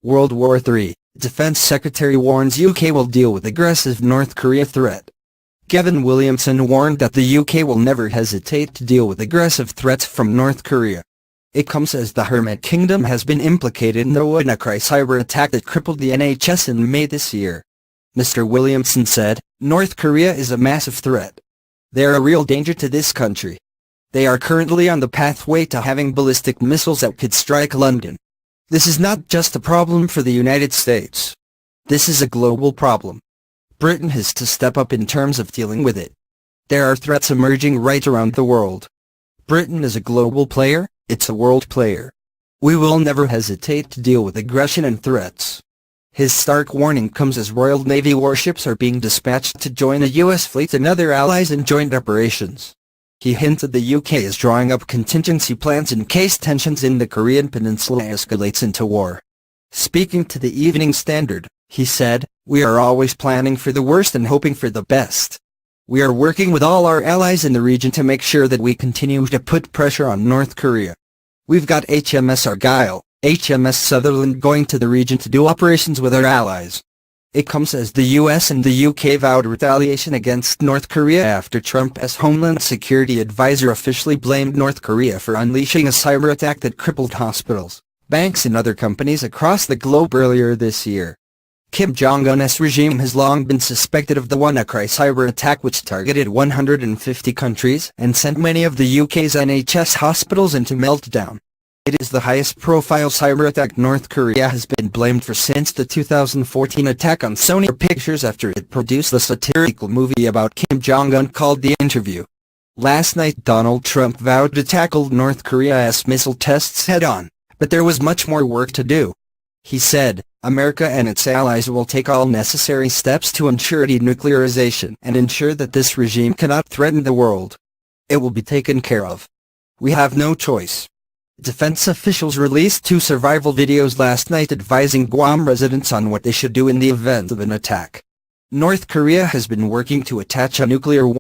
World War III, Defense Secretary warns UK will deal with aggressive North Korea threat. Gavin Williamson warned that the UK will never hesitate to deal with aggressive threats from North Korea. It comes as the Hermit Kingdom has been implicated in the WannaCry cyber attack that crippled the NHS in May this year. Mr. Williamson said, "North Korea is a massive threat. They are a real danger to this country. They are currently on the pathway to having ballistic missiles that could strike London. This is not just a problem for the United States. This is a global problem. Britain has to step up in terms of dealing with it. There are threats emerging right around the world. Britain is a global player, it's a world player. We will never hesitate to deal with aggression and threats." His stark warning comes as Royal Navy warships are being dispatched to join the US fleet and other allies in joint operations. He hinted the UK is drawing up contingency plans in case tensions in the Korean peninsula escalates into war. Speaking to the Evening Standard, he said, "We are always planning for the worst and hoping for the best. We are working with all our allies in the region to make sure that we continue to put pressure on North Korea. We've got HMS Argyle, HMS Sutherland going to the region to do operations with our allies." It comes as the US and the UK vowed retaliation against North Korea after Trump's Homeland Security advisor officially blamed North Korea for unleashing a cyber attack that crippled hospitals, banks and other companies across the globe earlier this year. Kim Jong-un's regime has long been suspected of the WannaCry cyber attack, which targeted 150 countries and sent many of the UK's NHS hospitals into meltdown. It is the highest-profile cyber attack North Korea has been blamed for since the 2014 attack on Sony Pictures after it produced the satirical movie about Kim Jong-un called The Interview. Last night Donald Trump vowed to tackle North Korea's missile tests head-on, but there was much more work to do. He said, "America and its allies will take all necessary steps to ensure denuclearization and ensure that this regime cannot threaten the world. It will be taken care of. We have no choice." Defense officials released 2 survival videos last night advising Guam residents on what they should do in the event of an attack. North Korea has been working to attach a nuclear